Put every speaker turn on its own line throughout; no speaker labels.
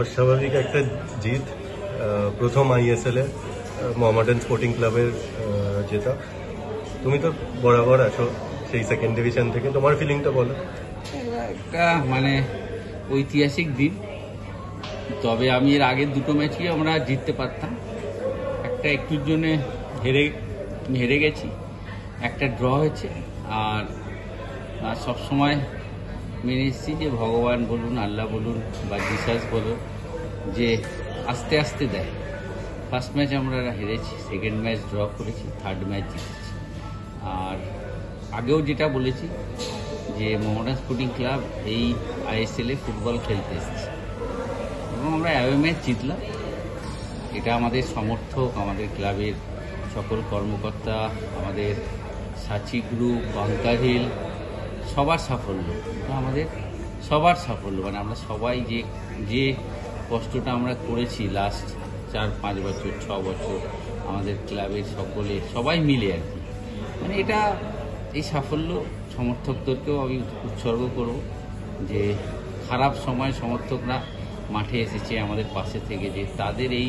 অস্বাভাবিক একটা জিত, প্রথম আইএসএল এ মোহামেডান স্পোর্টিং ক্লাবের জেতা। তুমি তো বরাবর আছো সেই সেকেন্ড ডিভিশন থেকে, তোমার ফিলিংটা বলো।
একটা মানে ঐতিহাসিক দিন, তবে আমি এর আগের দুটো ম্যাচই আমরা জিততে পারতাম। একটা একটুর জন্য হেরে গেছি, একটা ড্র হয়েছে। আর সবসময় মেনে এসেছি যে ভগবান বলুন, আল্লাহ বলুন বা জিসাস বলুন, যে আস্তে আস্তে দেয়। ফার্স্ট ম্যাচ আমরা হেরেছি, সেকেন্ড ম্যাচ ড্র করেছি, থার্ড ম্যাচ জিতেছি। আর আগেও যেটা বলেছি যে মোহামেডান স্পোর্টিং ক্লাব এই আইএসএল এ ফুটবল খেলতে এসেছে এবং আমরা অ্যাওয়ে ম্যাচ জিতলাম। এটা আমাদের সমর্থক, আমাদের ক্লাবের সকল কর্মকর্তা, আমাদের সাচি গ্রুপ, বাংকার হিল, সবার সাফল্য, আমাদের সবার সাফল্য। মানে আমরা সবাই যে কষ্টটা আমরা করেছি লাস্ট 4-5 বছর 6 বছর, আমাদের ক্লাবের সবাই মিলে আর কি, মানে এটা এই সাফল্য সমর্থকদেরকেও আমি উৎসর্গ করব যে খারাপ সময় সমর্থকরা মাঠে এসেছে আমাদের পাশে থেকে, যে তাদের এই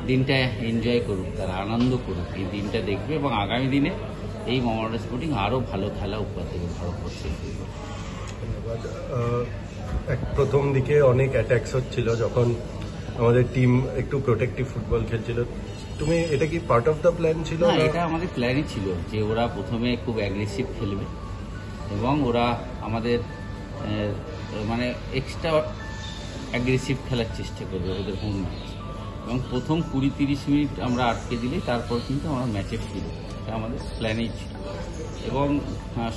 দিনটা এনজয় করুক, তারা আনন্দ করুক, এই দিনটা দেখবে এবং আগামী দিনে এই মোহামেডান স্পোর্টিং আরও ভালো খেলা উপহার দেবে ভারতবর্ষে।
ধন্যবাদ। প্রথম দিকে অনেক অ্যাটাকস হচ্ছিল যখন আমাদের টিম একটু প্রোটেক্টিভ ফুটবল খেলছিল, তুমি এটা কি পার্ট অফ দ্য প্ল্যান ছিল?
না, এটা আমাদের প্ল্যানই ছিল যে ওরা প্রথমে খুব অ্যাগ্রেসিভ খেলবে এবং ওরা আমাদের মানে এক্সট্রা অ্যাগ্রেসিভ খেলার চেষ্টা করবে ওদের হোম ম্যাচ, এবং প্রথম 20-30 মিনিট আমরা আটকে দিলেই তারপর কিন্তু আমরা ম্যাচে ফিরব, এটা আমাদের প্ল্যানেই ছিল। এবং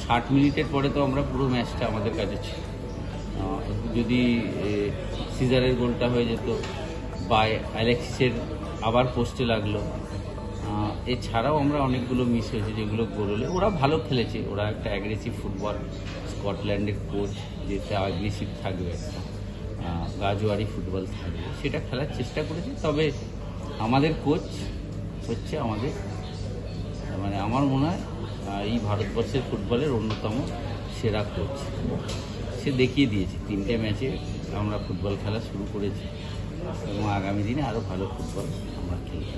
60 মিনিটের পরে তো আমরা পুরো ম্যাচটা আমাদের কাছে ছিল। যদি সিজারের গোলটা হয়ে যেত বা অ্যালেক্সিসের আবার পোস্টে লাগলো, এছাড়াও আমরা অনেকগুলো মিস হয়েছে যেগুলো গোল হলে। ওরা ভালো খেলেছে, ওরা একটা অ্যাগ্রেসিভ ফুটবল, স্কটল্যান্ডের কোচ যেটা অ্যাগ্রেসিভ থাকবে, একটা গাজোয়ারি ফুটবল থাকবে, সেটা খেলার চেষ্টা করেছে। তবে আমাদের কোচ হচ্ছে আমাদের, মানে আমার মনে হয় এই ভারতবর্ষের ফুটবলের অন্যতম সেরা কোচ। সে দেখিয়ে দিয়েছে 3টে ম্যাচে আমরা ফুটবল খেলা শুরু করেছি এবং আগামী দিনে আরও ভালো ফুটবল আমরা খেলব।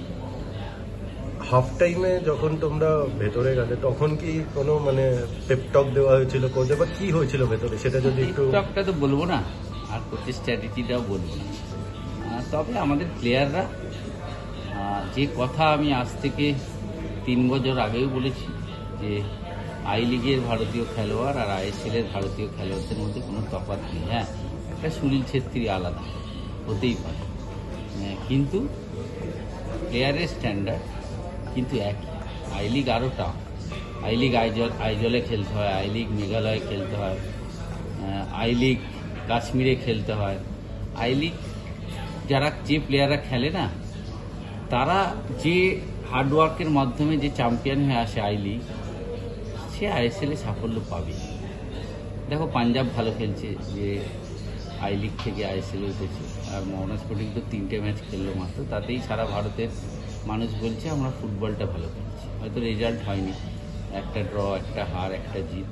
হাফ টাইমে যখন তোমরা ভেতরে গেলে তখন কি কোনো মানে পেপটক দেওয়া হয়েছিল কোচে, বা কি হয়েছিল ভেতরে সেটা যদি একটু?
পেপটকটা তো বলবো না, আর কোচের স্ট্র্যাটেজিটাও বলবো না। তবে আমাদের প্লেয়াররা, যে কথা আমি আজ থেকে 3 বছর আগেও বলেছি যে আই লিগের ভারতীয় খেলোয়াড় আর আইএসএলের ভারতীয় খেলোয়াড়দের মধ্যে কোনো তফাৎ নেই। হ্যাঁ, একটা সুনীল ছেত্রী আলাদা হতেই পারে, কিন্তু প্লেয়ারের স্ট্যান্ডার্ড কিন্তু একই। আই লিগ আরও টাফ, আই লিগ আইজলে খেলতে হয়, আই লিগ মেঘালয়ে খেলতে হয়, আই লিগ কাশ্মীরে খেলতে হয়। আই লিগ যে প্লেয়াররা খেলে না, তারা যে হার্ডওয়ার্কের মাধ্যমে যে চ্যাম্পিয়ন হয়ে আসে আই লিগ, সে আইএসএলে সাফল্য পাবে। দেখো পাঞ্জাব ভালো খেলছে, যে আই লিগ থেকে আইএসএলে উঠেছে, আর মোহামেডান স্পোর্টিং তো 3টে ম্যাচ খেললো মাত্র, তাতেই সারা ভারতের মানুষ বলছে আমরা ফুটবলটা ভালো খেলছি। হয়তো রেজাল্ট হয়নি, একটা ড্র, একটা হার, একটা জিত,